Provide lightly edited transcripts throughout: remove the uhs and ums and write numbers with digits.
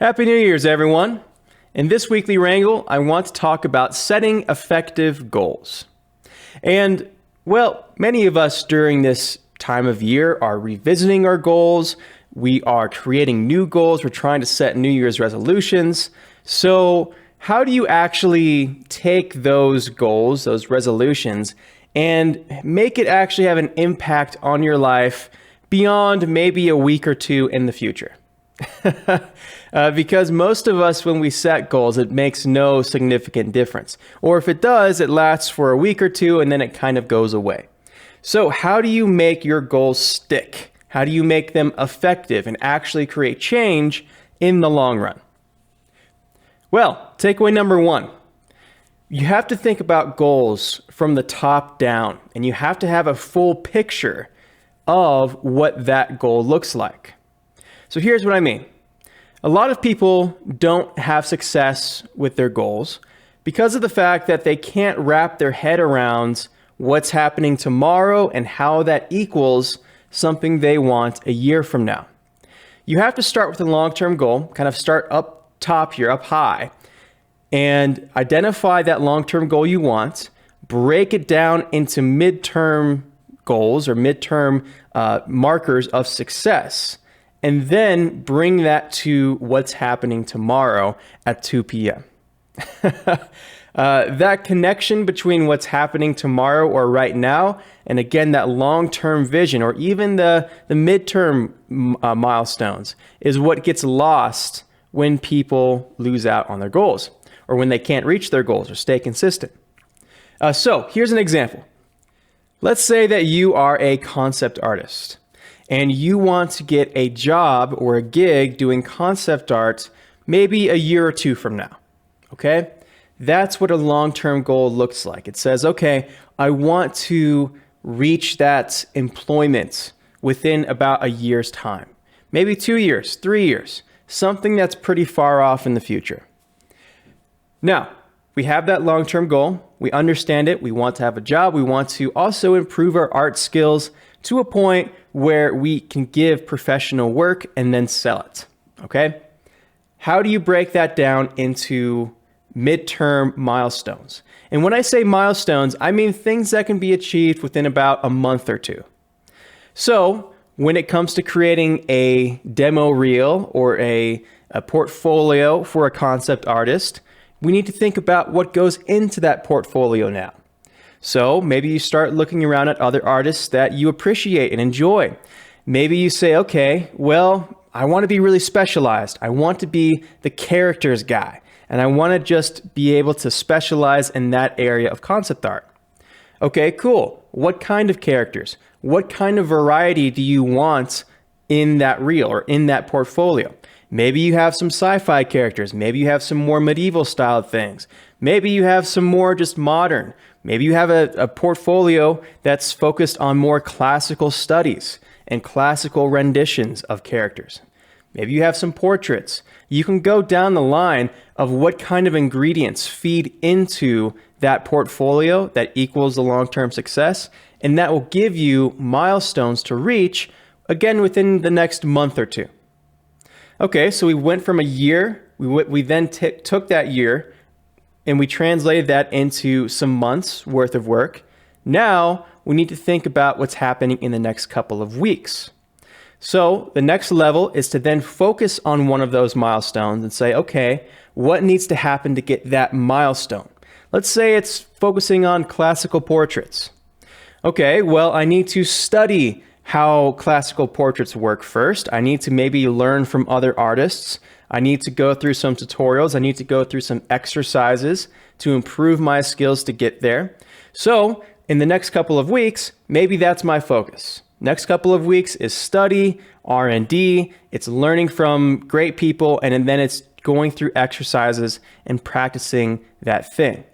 Happy New Year's, everyone. In this weekly Wrangle, I want to talk about setting effective goals. And, well, many of us during this time of year are revisiting our goals. We are creating new goals. We're trying to set New Year's resolutions. So, how do you actually take those goals, those resolutions, and make it actually have an impact on your life beyond maybe a week or two in the future? Because most of us, when we set goals, it makes no significant difference. Or if it does, it lasts for a week or two and then it kind of goes away. So how do you make your goals stick? How do you make them effective and actually create change in the long run? Well, takeaway number one. You have to think about goals from the top down, and you have to have a full picture of what that goal looks like. So here's what I mean. A lot of people don't have success with their goals because of the fact that they can't wrap their head around what's happening tomorrow and how that equals something they want a year from now. You have to start with a long-term goal, kind of start up top here, up high, and identify that long-term goal you want, break it down into midterm goals or midterm markers of success, and then bring that to what's happening tomorrow at 2 p.m. That connection between what's happening tomorrow or right now, and again, that long-term vision or even the midterm milestones is what gets lost when people lose out on their goals or when they can't reach their goals or stay consistent. So here's an example. Let's say that you are a concept artist and you want to get a job or a gig doing concept art maybe a year or two from now, okay? That's what a long-term goal looks like. It says, okay, I want to reach that employment within about a year's time, maybe 2 years, 3 years, something that's pretty far off in the future. Now, we have that long-term goal. We understand it. We want to have a job. We want to also improve our art skills to a point where we can give professional work and then sell it, okay? How do you break that down into midterm milestones? And when I say milestones, I mean things that can be achieved within about a month or two. So when it comes to creating a demo reel or a portfolio for a concept artist, we need to think about what goes into that portfolio now. So maybe you start looking around at other artists that you appreciate and enjoy. Maybe you say, okay, well, I want to be really specialized. I want to be the characters guy, and I want to just be able to specialize in that area of concept art. Okay, cool. What kind of characters? What kind of variety do you want in that reel or in that portfolio? Maybe you have some sci-fi characters. Maybe you have some more medieval styled things. Maybe you have some more just modern. Maybe you have a portfolio that's focused on more classical studies and classical renditions of characters. Maybe you have some portraits. You can go down the line of what kind of ingredients feed into that portfolio that equals the long-term success, and that will give you milestones to reach, again, within the next month or two. Okay, so we went from a year, we then took that year and we translated that into some months worth of work. Now we need to think about what's happening in the next couple of weeks. So the next level is to then focus on one of those milestones and say, okay, what needs to happen to get that milestone? Let's say it's focusing on classical portraits. Okay, well, I need to study how classical portraits work first. I need to maybe learn from other artists. I need to go through some tutorials. I need to go through some exercises to improve my skills to get there. So in the next couple of weeks, maybe that's my focus. Next couple of weeks is study, R&D, it's learning from great people, and then it's going through exercises and practicing that thing.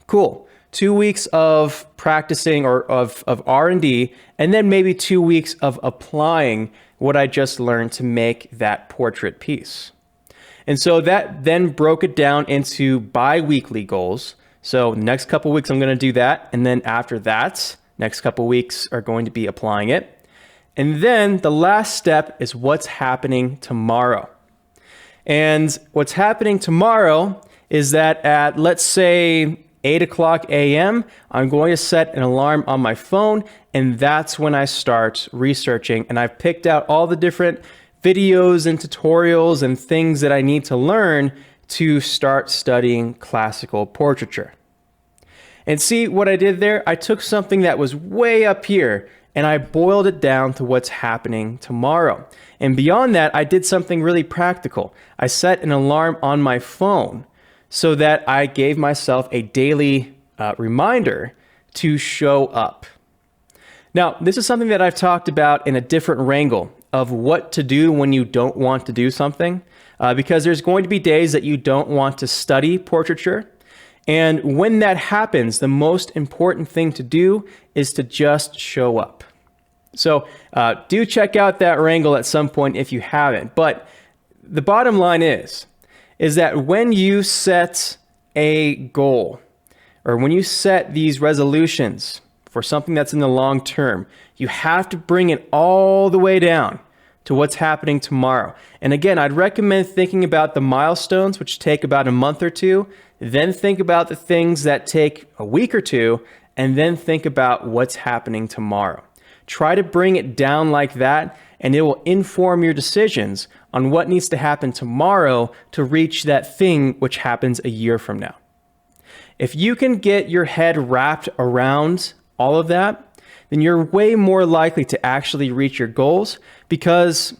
Cool. 2 weeks of practicing or of R&D, and then maybe 2 weeks of applying what I just learned to make that portrait piece. And so that then broke it down into bi-weekly goals. So next couple weeks, I'm going to do that. And then after that, next couple weeks are going to be applying it. And then the last step is what's happening tomorrow. And what's happening tomorrow is that at, let's say, 8 o'clock a.m., I'm going to set an alarm on my phone, and that's when I start researching. And I've picked out all the different videos and tutorials and things that I need to learn to start studying classical portraiture. And see what I did there? I took something that was way up here and I boiled it down to what's happening tomorrow. And beyond that, I did something really practical. I set an alarm on my phone so that I gave myself a daily reminder to show up. Now, this is something that I've talked about in a different wrangle of what to do when you don't want to do something, because there's going to be days that you don't want to study portraiture. And when that happens, the most important thing to do is to just show up. So do check out that wrangle at some point if you haven't. But the bottom line is that when you set a goal, or when you set these resolutions for something that's in the long term, you have to bring it all the way down to what's happening tomorrow. And again, I'd recommend thinking about the milestones, which take about a month or two, then think about the things that take a week or two, and then think about what's happening tomorrow. Try to bring it down like that, and it will inform your decisions on what needs to happen tomorrow to reach that thing which happens a year from now. If you can get your head wrapped around all of that, then you're way more likely to actually reach your goals, because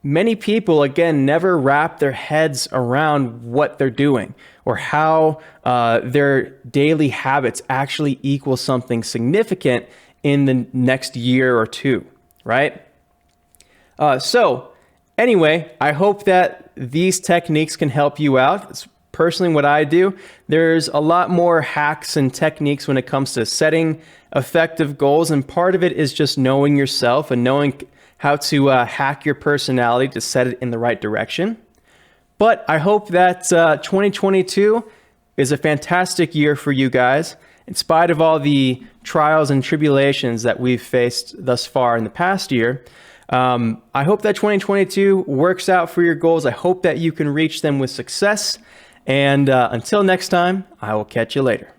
many people, again, never wrap their heads around what they're doing or how their daily habits actually equal something significant in the next year or two, right? So anyway, I hope that these techniques can help you out. It's personally what I do. There's a lot more hacks and techniques when it comes to setting effective goals, and part of it is just knowing yourself and knowing how to hack your personality to set it in the right direction. But I hope that 2022 is a fantastic year for you guys. In spite of all the trials and tribulations that we've faced thus far in the past year, I hope that 2022 works out for your goals. I hope that you can reach them with success. And until next time, I will catch you later.